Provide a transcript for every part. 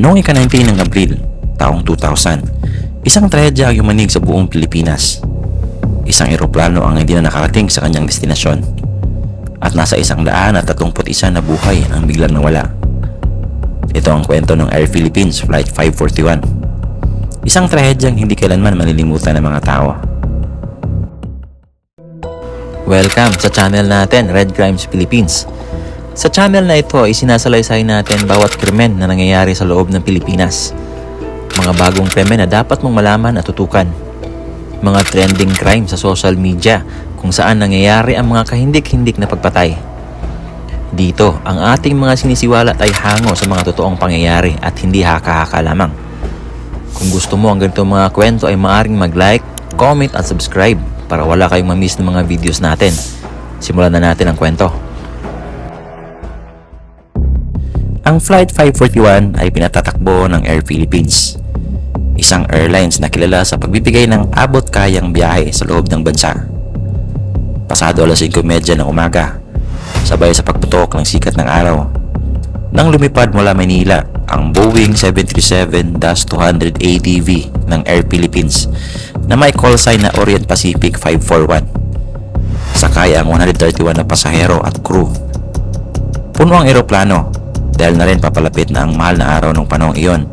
Noong ika-19 ng Abril, taong 2000, isang trahedya ang yumanig sa buong Pilipinas. Isang eroplano ang hindi na nakarating sa kanyang destinasyon at nasa 131 na buhay ang biglang nawala. Ito ang kwento ng Air Philippines Flight 541. Isang trahedyang hindi kailanman malilimutan ng mga tao. Welcome sa channel natin, Red Crimes Philippines. Sa channel na ito ay sinasalaysay natin bawat krimen na nangyayari sa loob ng Pilipinas. Mga bagong krimen na dapat mong malaman at tutukan. Mga trending crime sa social media kung saan nangyayari ang mga kahindik-hindik na pagpatay. Dito, ang ating mga sinisiwalat ay hango sa mga totoong pangyayari at hindi haka-haka lamang. Kung gusto mo ang ganitong mga kwento ay maaaring mag-like, comment at subscribe para wala kayong ma-miss ng mga videos natin. Simulan na natin ang kwento. Ang Flight 541 ay pinatatakbo ng Air Philippines, isang airlines na kilala sa pagbibigay ng abot-kayang biyahe sa loob ng bansa. Pasado alas 5:30 ng umaga, sabay sa pagputok ng sikat ng araw, nang lumipad mula Manila ang Boeing 737-200 ADV ng Air Philippines na may call sign na Orient Pacific 541. Sakay ang 131 na pasahero at crew. Puno ang eroplano dahil na rin papalapit na ang mahal na araw ng panahong iyon,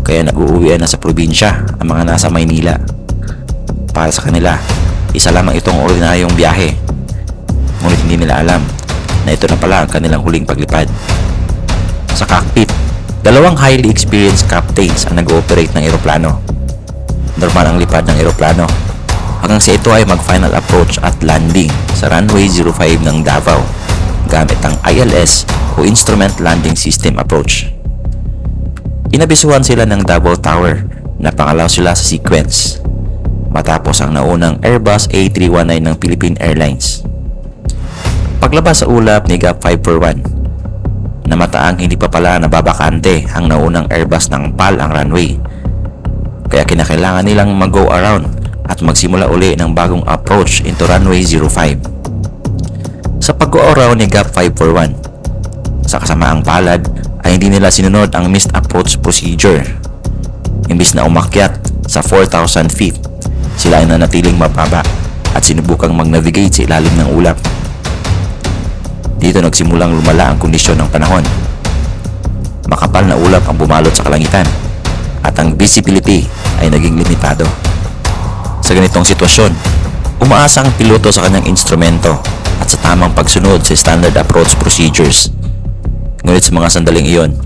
kaya nag-uuwian na sa probinsya ang mga nasa Maynila. Para sa kanila, isa lamang itong ordinaryong biyahe, ngunit hindi nila alam na ito na pala ang kanilang huling paglipad. Sa cockpit, dalawang highly experienced captains ang nag-ooperate ng eroplano. Normal ang lipad ng eroplano hanggang sa ito ay mag-final approach at landing sa runway 05 ng Davao gamit ang ILS o Instrument Landing System Approach. Inabisuhan sila ng Davao Tower na pangalaw sila sa sequence matapos ang naunang Airbus A319 ng Philippine Airlines. Paglabas sa ulap ni GAP 541, namataang hindi pa pala nababakante ang naunang Airbus ng PAL ang runway, kaya kinakailangan nilang mag-go around at magsimula uli ng bagong approach into runway 05. Sa pag-go around ni GAP 541, sa kasamaang palad ay hindi nila sinunod ang missed approach procedure. Imbis na umakyat sa 4,000 feet, sila ay nanatiling mababa at sinubukang mag-navigate sa ilalim ng ulap. Dito nagsimulang lumala ang kondisyon ng panahon. Makapal na ulap ang bumalot sa kalangitan at ang visibility ay naging limitado. Sa ganitong sitwasyon, umaasa ang piloto sa kanyang instrumento at sa tamang pagsunod sa standard approach procedures. Ngunit sa mga sandaling iyon,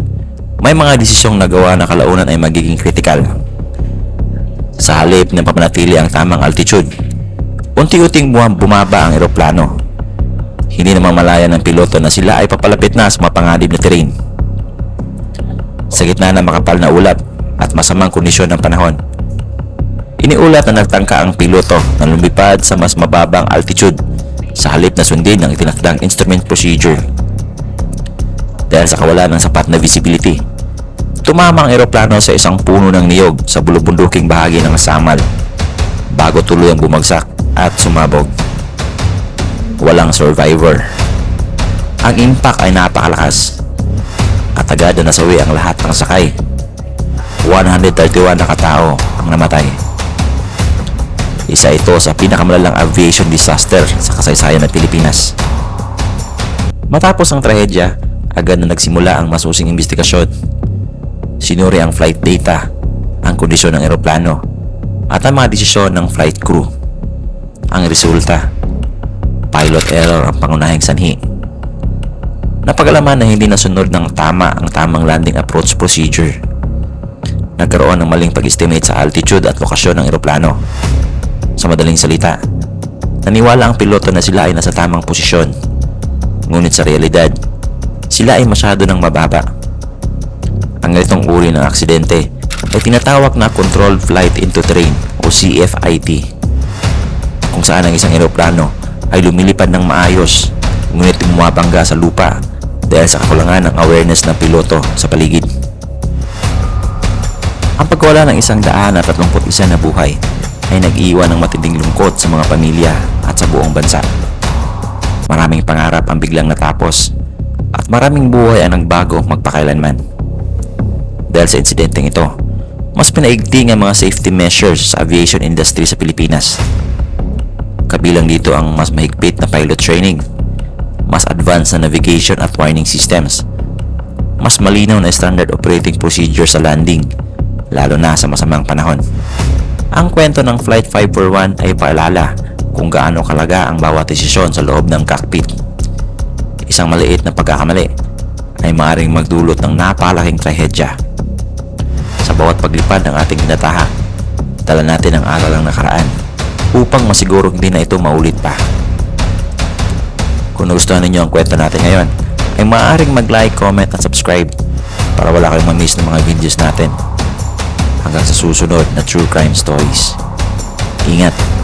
may mga desisyong nagawa na kalaunan ay magiging critical. Sa halip na papanatili ang tamang altitude, unti-unting bumaba ang eroplano. Hindi na mamalayan ng piloto na sila ay papalapit na sa mapanganib na terrain. Sa gitna ng makapal na ulap at masamang kondisyon ng panahon, iniulat na nagtangka ang piloto na lumipad sa mas mababang altitude sa halip na sundin ang itinakdang instrument procedure. Dahil sa kawalan ng sapat na visibility, tumama ang eroplano sa isang puno ng niyog sa bulubunduking bahagi ng Samal bago tuluyang bumagsak at sumabog. Walang survivor. Ang impact ay napakalakas at agad na nasawi ang lahat ng sakay. 131 na katao ang namatay. Isa ito sa pinakamalalang aviation disaster sa kasaysayan ng Pilipinas. Matapos ang trahedya, agad na nagsimula ang masusing investigasyon. Sinuri ang flight data, ang kondisyon ng eroplano, at ang mga desisyon ng flight crew. Ang resulta, pilot error ang pangunahing sanhi. Napag-alaman na hindi nasunod ng tama ang tamang landing approach procedure. Nagkaroon ng maling pag-estimate sa altitude at lokasyon ng eroplano. Sa madaling salita, naniwala ang piloto na sila ay nasa tamang posisyon. Ngunit sa realidad, sila ay masyado ng mababa. Ang ganitong uri ng aksidente ay tinatawag na Controlled Flight into Terrain o CFIT, kung saan ang isang eroplano ay lumilipad ng maayos ngunit bumabangga sa lupa dahil sa kakulangan ng awareness ng piloto sa paligid. Ang pagwala ng 131 na buhay ay nag-iwan ng matinding lungkot sa mga pamilya at sa buong bansa. Maraming pangarap ang biglang natapos at maraming buhay ang nagbago magpakailanman. Dahil sa insidenteng ito, mas pinaigting ang mga safety measures sa aviation industry sa Pilipinas. Kabilang dito ang mas mahigpit na pilot training, mas advanced na navigation at warning systems, mas malinaw na standard operating procedure sa landing, lalo na sa masamang panahon. Ang kwento ng Flight 541 ay paalala kung gaano kalaga ang bawat desisyon sa loob ng cockpit. Isang maliit na pagkakamali ay maaaring magdulot ng napakalaking trahedya. Sa bawat paglipad ng ating tinataha, dala natin ang aral ng nakaraan upang masiguro hindi na ito maulit pa. Kung nagustuhan ninyo ang kwento natin ngayon, ay maaaring mag-like, comment at subscribe para wala kayong ma-miss ng mga videos natin. Hanggang sa susunod na True Crime Stories. Ingat!